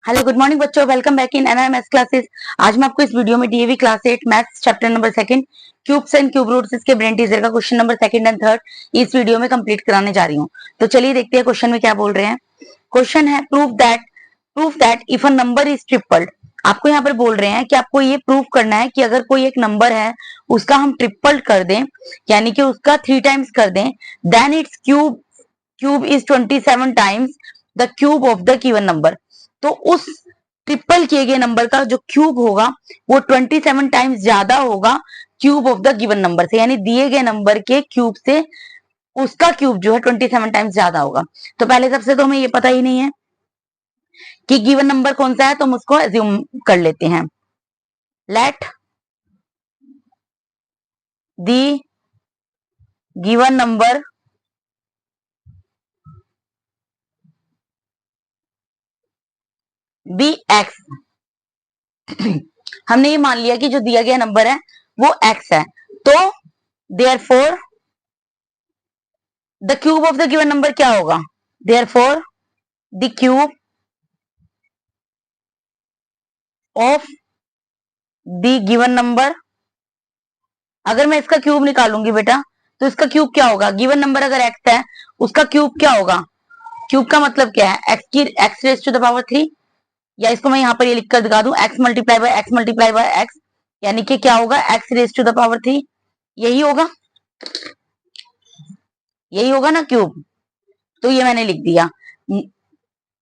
Hello good morning बच्चों, welcome back in NIMS classes. आज मैं आपको इस वीडियो में DAV class 8 maths chapter number 2 cubes and cube roots इसके ब्रेन टीजर का क्वेश्चन नंबर 2 एंड 3 इस वीडियो में कंप्लीट कराने जा रही हूँ। तो चलिए देखते हैं क्वेश्चन में क्या बोल रहे हैं। क्वेश्चन है proof that if a number is tripled. आपको यहाँ पर बोल रहे हैं कि आपको ये प्रूफ करना है कि अगर कोई एक नंबर है उसका हम ट्रिपल्ड कर दें, यानी कि उसका 3 टाइम्स कर दें, then its cube is 27 times the cube of the given number. तो उस ट्रिपल किए गए नंबर का जो क्यूब होगा वो 27 टाइम्स ज्यादा होगा cube of the given number से, यानी दिए गए नंबर के क्यूब से उसका क्यूब जो है 27 टाइम्स ज्यादा होगा। तो पहले सबसे तो हमें ये पता ही नहीं है कि गिवन नंबर कौन सा है, तो हम उसको एज्यूम कर लेते हैं। Let the given number be x. हमने ये मान लिया कि जो दिया गया नंबर है वो एक्स है, तो therefore the cube of the given number क्या होगा? Therefore the cube of the given number, अगर मैं इसका क्यूब निकालूंगी बेटा तो इसका क्यूब क्या होगा? गिवन नंबर अगर एक्स है उसका क्यूब क्या होगा? क्यूब का मतलब क्या है? X raise to the power 3, या इसको मैं यहाँ पर ये लिखकर दिखा दूं, एक्स मल्टीप्लाई बाय एक्स, यानी कि क्या होगा? X raise to the power 3। यही होगा, यही होगा ना क्यूब। तो ये मैंने लिख दिया।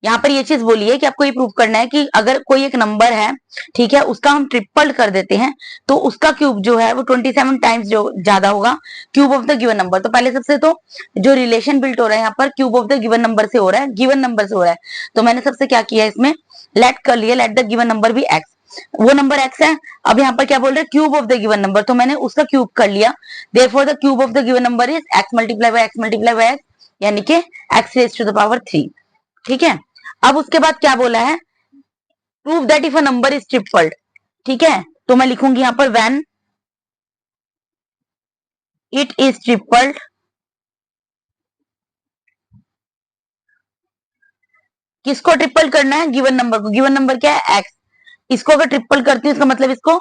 यहाँ पर ये चीज बोली है कि आपको ये प्रूव करना है कि अगर कोई एक नंबर है, ठीक है, उसका हम ट्रिपल कर देते हैं तो उसका क्यूब जो है वो 27 टाइम्स जो ज्यादा होगा cube of the given number. तो पहले सबसे तो जो रिलेशन बिल्ट हो रहा है यहाँ पर cube of the given number से हो रहा है, गिवन नंबर से हो रहा है। तो मैंने सबसे क्या किया, इसमें लेट कर लिया, let the given number be x. वो नंबर एक्स है। अब यहाँ पर क्या बोल रहे हैं? Cube of the given number, तो मैंने उसका क्यूब कर लिया। Therefore the cube of the given number is x multiply by x, यानी कि x raise to the power 3। ठीक है, अब उसके बाद क्या बोला है? Prove that if a number is tripled. ठीक है, तो मैं लिखूंगी यहां पर व्हेन इट इज ट्रिपल्ड, किसको ट्रिपल करना है? गिवन नंबर को। गिवन नंबर क्या है? एक्स। इसको अगर ट्रिपल करती हूँ इसका मतलब इसको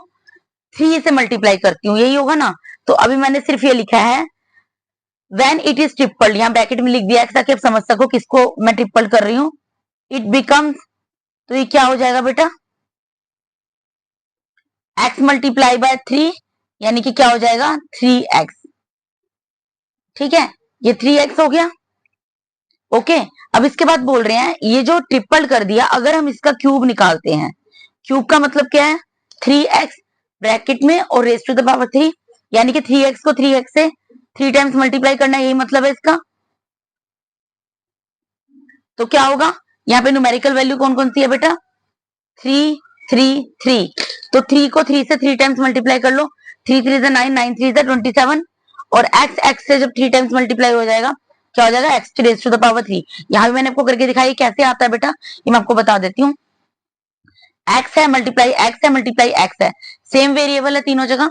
3 से मल्टीप्लाई करती हूँ, यही होगा ना। तो अभी मैंने सिर्फ ये लिखा है व्हेन इट इज ट्रिपल्ड, यहां ब्रैकेट में लिख दिया एक्स ताकि आप समझ सको किसको मैं ट्रिपल कर रही हूँ। इट बिकम्स, तो ये क्या हो जाएगा बेटा? एक्स मल्टीप्लाई बाय 3, यानी कि क्या हो जाएगा? 3x। ठीक है, ये 3x हो गया। ओके, अब इसके बाद बोल रहे हैं ये जो ट्रिपल कर दिया, अगर हम इसका क्यूब निकालते हैं, क्यूब का मतलब क्या है? 3x ब्रैकेट में और रेज टू द पावर 3, यानी कि 3x को 3x से 3 टाइम्स मल्टीप्लाई करना है, यही मतलब है इसका। तो क्या होगा? यहाँ पे न्यूमेरिकल वैल्यू कौन कौन सी है बेटा? 3 3 3। तो 3 को 3 से 3 टाइम्स मल्टीप्लाई कर लो, 3 3 से 9, 9 3 से 27, और x से जब 3 टाइम्स मल्टीप्लाई हो जाएगा क्या हो जाएगा? X raise to the power 3। यहाँ भी मैंने आपको करके दिखाई कैसे आता है बेटा, ये मैं आपको बता देती हूँ। एक्स है मल्टीप्लाई एक्स है, सेम वेरिएबल है तीनों जगह,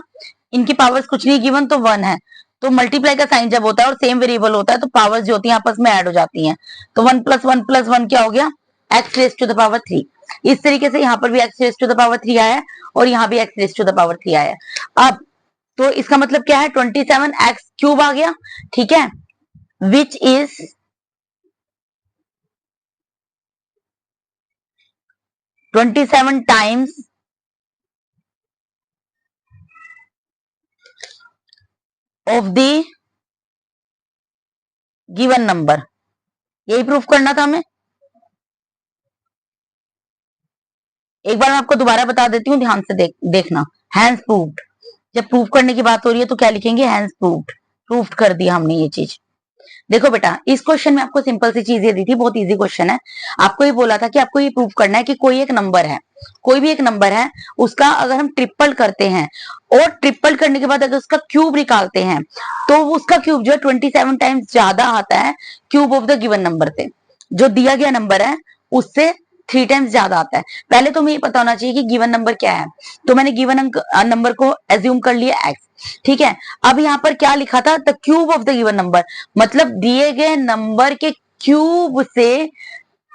इनकी पावर्स कुछ नहीं गिवन, तो 1 है। तो मल्टीप्लाई का साइन जब होता है और सेम वेरिएबल होता है तो पावर्स जो होती है आपस में ऐड हो जाती हैं। तो 1 + 1 + 1 क्या हो गया? X raise to the power 3। इस तरीके से यहाँ पर भी x raise to the power 3 आया है और यहाँ भी x raise to the power 3 आया है। अब तो इसका मतलब क्या है? 27x³ आ गया। ठीक है, विच is 27 times of the given number. यही प्रूफ करना था हमें। एक बार मैं आपको दोबारा बता देती हूँ, ध्यान से देखना। हैंस प्रूव्ड, जब प्रूफ करने की बात हो रही है तो क्या लिखेंगे? हैंस प्रूव्ड, प्रूफ कर दिया हमने ये चीज। देखो बेटा, इस क्वेश्चन में आपको सिंपल सी चीज ये दी थी, बहुत इजी क्वेश्चन है। आपको ये बोला था कि आपको ये प्रूफ करना है कि कोई एक नंबर है, कोई भी एक नंबर है, उसका अगर हम ट्रिपल करते हैं और ट्रिपल करने के बाद अगर उसका क्यूब निकालते हैं तो उसका क्यूब जो है 27 टाइम्स ज्यादा आता है cube of the given number से। जो दिया गया नंबर है उससे 3 टाइम्स ज्यादा आता है। पहले तो हमें ये पता होना चाहिए कि गिवन नंबर क्या है, तो मैंने गिवन नंबर को एज्यूम कर लिया एक्स। ठीक है, अब यहाँ पर क्या लिखा था? The cube of the given number, मतलब दिए गए नंबर के क्यूब से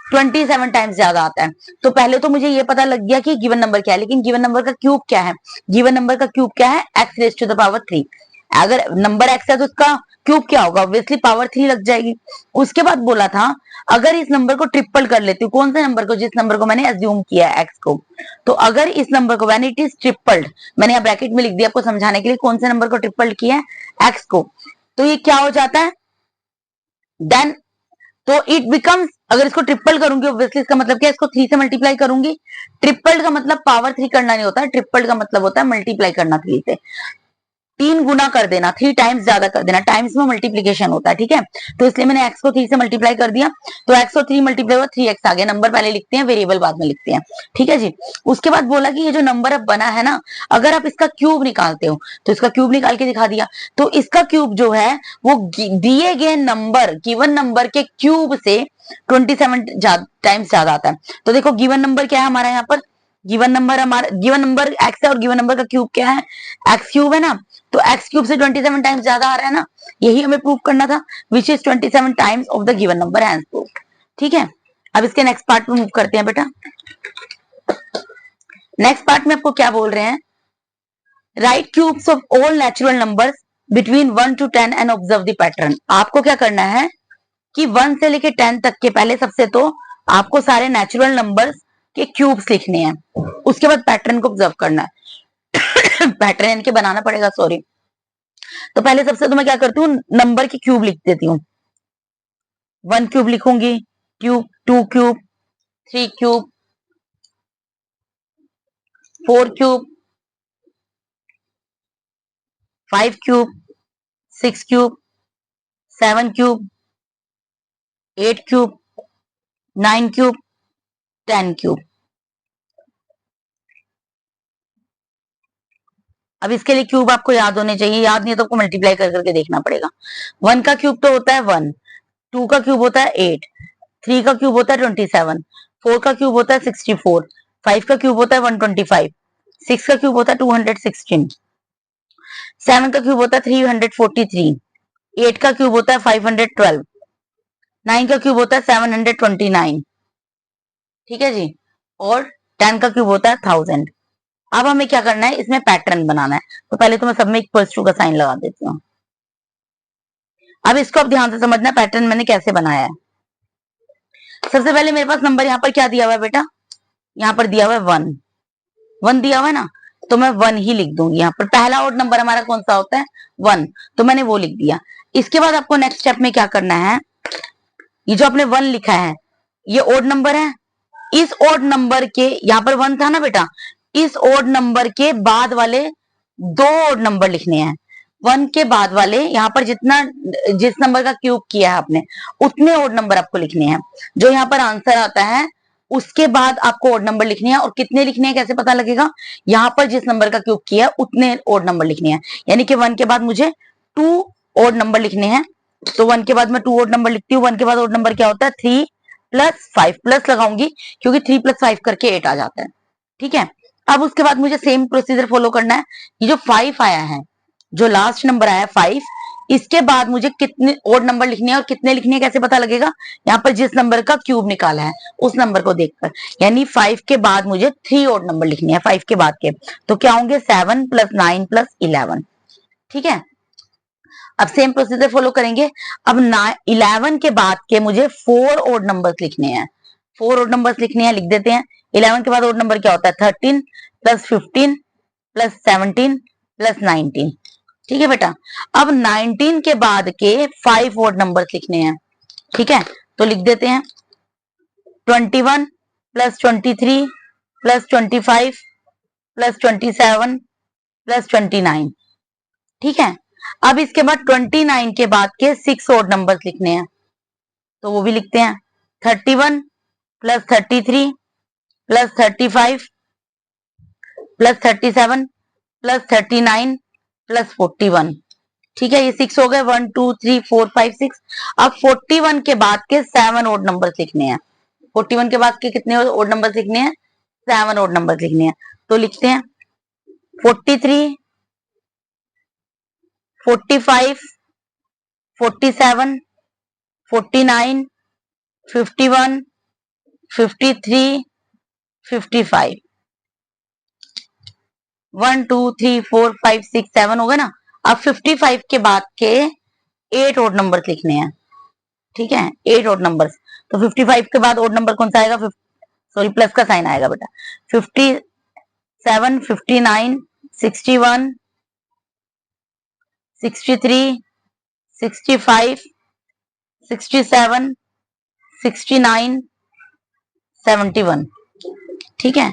27 टाइम्स ज्यादा आता है। तो पहले तो मुझे ये पता लग गया कि गिवन नंबर क्या है, लेकिन गिवन नंबर का क्यूब क्या है? गिवन नंबर का क्यूब क्या है? x raise to the power 3। अगर नंबर x है तो उसका क्यूब क्या होगा? ऑब्वियसली पावर 3 लग जाएगी। उसके बाद बोला था अगर इस नंबर को ट्रिपल कर लेती हूँ, कौन से नंबर को? जिस नंबर को मैंने अज्यूम किया है x को। तो अगर इस नंबर को व्हेन इट इज ट्रिपल्ड, मैंने यहाँ ब्रैकेट में लिख दिया आपको समझाने के लिए, कौन से नंबर को ट्रिपल्ड किया है? x को। तो ये क्या हो जाता है? देन तो इट बिकम्स, अगर इसको ट्रिपल करूंगी ऑब्वियसली इसका मतलब क्या है? इसको 3 से मल्टीप्लाई करूंगी। ट्रिपल का मतलब पावर 3 करना नहीं होता, ट्रिपल का मतलब होता है मल्टीप्लाई करना 3 से। 3 गुना कर देना, 3 टाइम्स ज्यादा कर देना, टाइम्स में मल्टीप्लीकेशन होता है, ठीक है। तो इसलिए मैंने x को 3 से मल्टीप्लाई कर दिया, तो x और 3 मल्टीप्लाई हुआ 3x आ गया। नंबर पहले लिखते हैं, वेरिएबल बाद में लिखते हैं, ठीक है जी। उसके बाद बोला कि ये जो नंबर अब बना है ना, अगर आप इसका क्यूब निकालते हो, तो इसका क्यूब निकाल के दिखा दिया। तो इसका क्यूब जो है वो दिए गए नंबर, गिवन नंबर के क्यूब से 27 टाइम्स ज्यादा आता है। तो देखो गिवन नंबर क्या है हमारा यहाँ पर? गिवन नंबर हमारा, गिवन नंबर x है और गिवन नंबर का क्यूब क्या है? x क्यूब है ना। तो x क्यूब से 27 टाइम्स ज्यादा आ रहा है ना, यही हमें प्रूव करना था, which is 27 times of the given number hence proved, ठीक है। अब इसके नेक्स्ट पार्ट में मूव करते हैं बेटा। नेक्स्ट पार्ट में आपको क्या बोल रहे हैं? Right cubes of all natural numbers between 1 to 10 and observe the pattern. आपको क्या करना है कि 1 से लेके 10 तक के पहले सबसे तो आपको सारे नेचुरल नंबर्स के क्यूब्स लिखने हैं, उसके बाद पैटर्न को ऑब्जर्व करना है। पैटर्न इनके बनाना पड़ेगा, सॉरी। तो पहले सबसे तो मैं क्या करती हूँ, नंबर की क्यूब लिख देती हूँ। 1 क्यूब लिखूंगी, cube 2 cube, 3 cube, 4 cube, 5 cube, 6 cube, 7 cube, 8 cube, 9 cube, 10 cube. अब इसके लिए क्यूब आपको याद होने चाहिए, याद नहीं है तो आपको मल्टीप्लाई कर करके देखना पड़ेगा। 1 का क्यूब तो होता है 1, 2 का क्यूब होता है 8, 3 का क्यूब होता है 27, 4 का क्यूब होता है 64, 5 का क्यूब होता है 125, 6 का क्यूब होता है 216, 7 का क्यूब होता है 343, 8 का क्यूब होता है 512, 9 का क्यूब होता है 729, ठीक है जी, और 10 का क्यूब होता है 1000। अब हमें क्या करना है, इसमें पैटर्न बनाना है। तो पहले तो मैं सब में इक्वल्स टू का साइन लगा देती हूँ। अब इसको अब ध्यान से समझना पैटर्न मैंने कैसे बनाया है। सबसे पहले मेरे पास नंबर यहाँ पर क्या दिया हुआ है बेटा? यहाँ पर दिया हुआ है 1, 1 दिया हुआ है ना, तो मैं 1 ही लिख दूंगी। यहाँ पर पहला ऑड नंबर हमारा कौन सा होता है? 1, तो मैंने वो लिख दिया। इसके बाद आपको नेक्स्ट स्टेप में क्या करना है, ये जो आपने 1 लिखा है ये ऑड नंबर है, इस ऑड नंबर के, यहाँ पर 1 था ना बेटा, इस ऑड नंबर के बाद वाले 2 ऑड नंबर लिखने हैं। 1 के बाद वाले यहाँ पर जितना, जिस नंबर का क्यूब किया है आपने, उतने ऑड नंबर आपको लिखने हैं। जो यहाँ पर आंसर आता है उसके बाद आपको ऑड नंबर लिखने हैं। और कितने लिखने हैं कैसे पता लगेगा? यहाँ पर जिस नंबर का क्यूब किया है उतने ऑड नंबर लिखने हैं। यानी कि 1 के बाद मुझे 2 ऑड नंबर लिखने हैं। तो 1 के बाद मैं 2 ऑड नंबर लिखती हूँ। 1 के बाद ऑड नंबर क्या होता है? 3 प्लस 5, प्लस लगाऊंगी क्योंकि 3 प्लस 5 करके 8 आ जाता है, ठीक है। अब उसके बाद मुझे सेम प्रोसीजर फॉलो करना है। ये जो 5 आया है, जो लास्ट नंबर आया है 5, इसके बाद मुझे कितने ऑड नंबर लिखने हैं और कितने लिखने हैं कैसे पता लगेगा? यहाँ पर जिस नंबर का क्यूब निकाला है उस नंबर को देखकर। यानी 5 के बाद मुझे 3 ऑड नंबर लिखने हैं, 5 के बाद के। तो क्या होंगे? 7 प्लस 9 प्लस 11, ठीक है। अब सेम प्रोसीजर फॉलो करेंगे। अब 11 के बाद के मुझे 4 ऑड नंबर्स लिखने हैं। 4 ऑड नंबर्स लिखने हैं, लिख देते हैं। 11 के बाद ऑड नंबर क्या होता है? 13 प्लस 15 प्लस 17 प्लस 19, ठीक है बेटा। अब 19 के बाद के 5 ऑड नंबर्स लिखने हैं, ठीक है। तो लिख देते हैं 21 प्लस 23 प्लस 25 प्लस 27 प्लस 29, ठीक है। अब इसके बाद 29 के बाद के 6 ऑड नंबर्स लिखने हैं, तो वो भी लिखते हैं 31 plus 33 plus 35 plus 37 plus 39 plus 41, ठीक है। ये 6 हो गए, 1 2 3 4 5 6। अब 41 के बाद के 7 ऑड नंबर्स लिखने हैं। 41 के बाद के कितने ऑड नंबर्स लिखने हैं? 7 ऑड नंबर्स लिखने हैं। तो लिखते हैं 43 45 47 49 51 53, 55, 1 2 3 4 5 6 7 होगा ना। अब 55 के बाद के 8 ओड नंबर्स लिखने हैं, ठीक है, 8 ओड नंबर्स। तो 55 के बाद ओड नंबर कौन सा आएगा, सॉरी प्लस का साइन आएगा बेटा। 57, 59, 61, 63, 65, 67, 69, 71, ठीक है।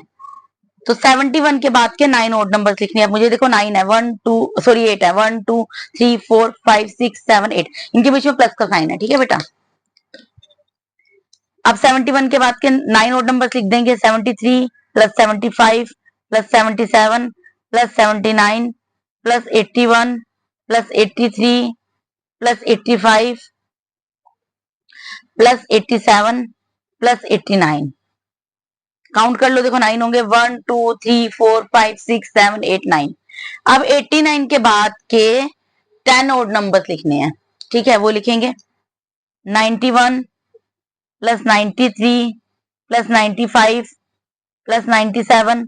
तो 71 के बाद के 9 ओड नंबर्स लिखने हैं। अब मुझे देखो 9 है, 1 2 सॉरी 8 है, 1 2 3 4 5 6 7 8, इनके बीच में प्लस का साइन है, ठीक है बेटा। अब 71 के बाद के 9 ओड नंबर्स लिख देंगे। 73 plus 75 plus 77 plus 79 plus 81 plus 83 plus 85 plus 87 plus 89। Count कर लो, देखो 9 होंगे, 1 2 3 4 5 6 7 8 9। अब 89 के बाद के 10 ओड नंबर्स लिखने हैं, ठीक है, वो लिखेंगे 91 plus 93 plus 95 plus 97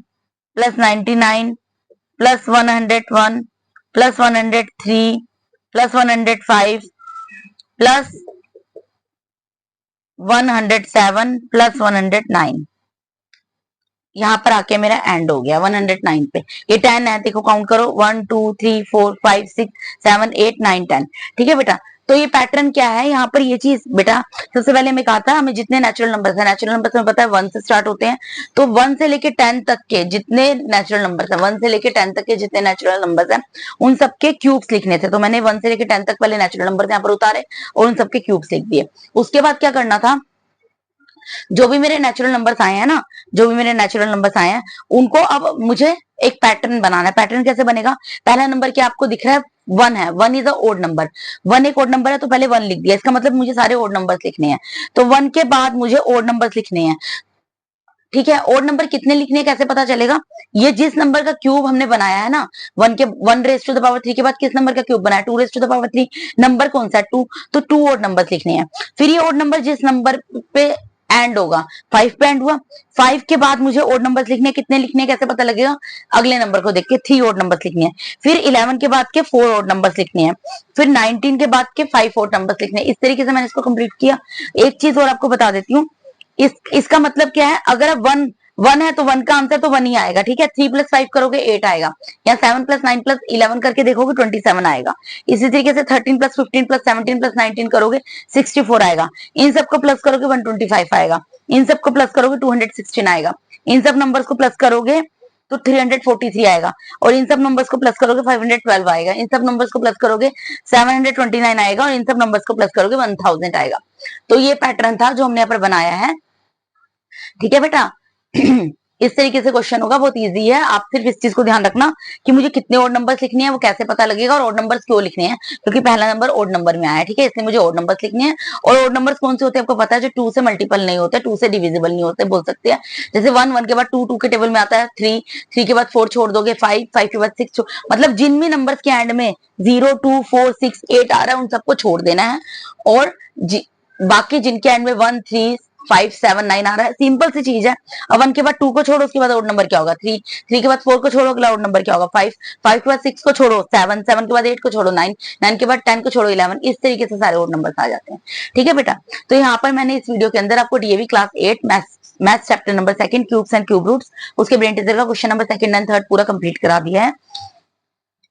plus 99 plus 101 plus 103 plus 105 plus 107 plus 109। यहाँ पर आके मेरा एंड हो गया 109 पे। ये 10 है, देखो काउंट करो, 1 2 3 4 5 6 7 8 9 10, ठीक है बेटा। तो ये पैटर्न क्या है यहाँ पर, ये चीज बेटा सबसे पहले मैं कहा था हमें जितने नेचुरल नंबर्स है, नेचुरल नंबर्स में पता है 1 से स्टार्ट होते हैं, तो 1 से लेके 10 तक के जितने नेचुरल नंबर्स है, 1 से लेके 10 तक के जितने नेचुरल नंबर्स हैं उन सबके क्यूब्स लिखने थे। तो मैंने 1 से लेके 10 तक वाले नेचुरल नंबर्स यहाँ पर उतारे और उन सबके क्यूब्स लिख दिए। उसके बाद क्या करना था, जो भी मेरे नेचुरल नंबर्स आए हैं ना, जो भी मेरे नेचुरल नंबर्स आए हैं उनको अब मुझे एक पैटर्न बनाना है। पैटर्न कैसे बनेगा, पहला नंबर क्या आपको दिख रहा है, 1 है, 1 इज अ ओड नंबर, 1 एक ओड नंबर है तो पहले 1 लिख दिया, इसका मतलब मुझे सारे ओड नंबर्स लिखने हैं। तो 1 के बाद मुझे ओड नंबर्स लिखने हैं, ठीक है। ओड नंबर कितने लिखने हैं कैसे पता चलेगा, ये जिस नंबर का क्यूब हमने बनाया है ना, 1 रेज टू द पावर 3 के बाद किस नंबर का क्यूब बनाया, 2 raise to the power 3, number कौन सा है 2, तो 2 ओड नंबर्स लिखने हैं। फिर ये ओड नंबर जिस नंबर पे एंड होगा, 5 पे एंड हुआ, 5 के बाद मुझे ओड नंबर्स लिखने हैं, कितने लिखने हैं कैसे पता लगेगा, अगले नंबर को देख के 3 ओड नंबर्स लिखने हैं। फिर 11 के बाद के 4 ओड नंबर्स लिखने हैं, फिर 19 के बाद के 5 ओड नंबर्स लिखने हैं। इस तरीके से मैंने इसको कंप्लीट किया। एक चीज और आपको बता देती हूँ, इसका मतलब क्या है, अगर अब 1 है तो 1 का आंसर तो 1 ही आएगा, ठीक है। 3 + 5 करोगे 8 आएगा, या 7 + 9 + 11 करके देखोगे 27 आएगा। इसी तरीके से 13 + 15 + 17 + 19 करोगे 64 आएगा। इन सबको प्लस करोगे 125 आएगा, इन सबको प्लस करोगे 216 आएगा, इन सब नंबर्स को प्लस करोगे तो 343 आएगा, और इन सब नंबर्स को प्लस करोगे 512 आएगा, इन सब नंबर्स को प्लस करोगे 729 आएगा, और इन सब नंबर्स को प्लस करोगे 1000 आएगा। तो ये पैटर्न था जो हमने यहाँ पर बनाया है, ठीक है बेटा। इस तरीके से क्वेश्चन होगा, बहुत इजी है। आप सिर्फ इस चीज को ध्यान रखना कि मुझे कितने ओड नंबर्स लिखने हैं वो कैसे पता लगेगा, और ओड नंबर्स क्यों लिखने हैं, क्योंकि पहला नंबर ओड नंबर में आया है, ठीक है, इसलिए मुझे ओड नंबर्स लिखने हैं। और ओड नंबर्स कौन से होते हैं आपको पता है, जो 2 से मल्टीपल नहीं होते, 2 से डिविजिबल नहीं होते, बोल सकते हैं। जैसे 1 के बाद 2 के टेबल में आता है, 3 के बाद 4 छोड़ दोगे, 5 के बाद 6, मतलब जिन भी नंबर्स के एंड में 0 2 4 6 8 आ रहा है उन सबको छोड़ देना है, और बाकी जिनके एंड में 1 3 5 7 9 आ रहा है, सिंपल सी चीज है। अब 1 के बाद 2 को छोड़ो, उसके बाद ओड नंबर क्या होगा 3, 3 के बाद 4 को छोड़ो, अगला ओड नंबर क्या होगा 5, 5 के बाद 6 को छोड़ो 7, 7 के बाद 8 को छोड़ो 9, 9 के बाद 10 को छोड़ो 11, इस तरीके से सारे ओड नंबर्स आ जाते हैं, ठीक है बेटा। तो यहाँ पर मैंने इस वीडियो के अंदर आपको DAV class 8 maths chapter number 2 cubes and cube roots, उसके ब्रेन टीजर का क्वेश्चन नंबर 2 एंड 3 पूरा कंप्लीट करा दिया है।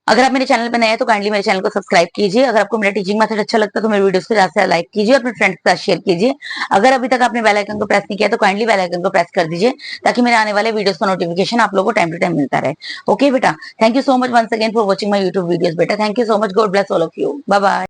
अगर आप मेरे चैनल पर नए हैं तो काइंडली मेरे चैनल को सब्सक्राइब कीजिए। अगर आपको मेरा टीचिंग मेथड अच्छा लगता है तो मेरे वीडियोस को ज्यादा से ज्यादा लाइक कीजिए और अपने फ्रेंड्स के साथ शेयर कीजिए। अगर अभी तक आपने बेल आइकन को प्रेस नहीं किया तो काइंडली बेल आइकन को प्रेस कर दीजिए, ताकि मेरे आने वाले वीडियोस का नोटिफिकेशन आप लोगों को टाइम टू टाइम मिलता रहे। ओके बेटा, thank you so much once again for watching my YouTube videos बेटा, thank you so much, God bless all of you, bye bye.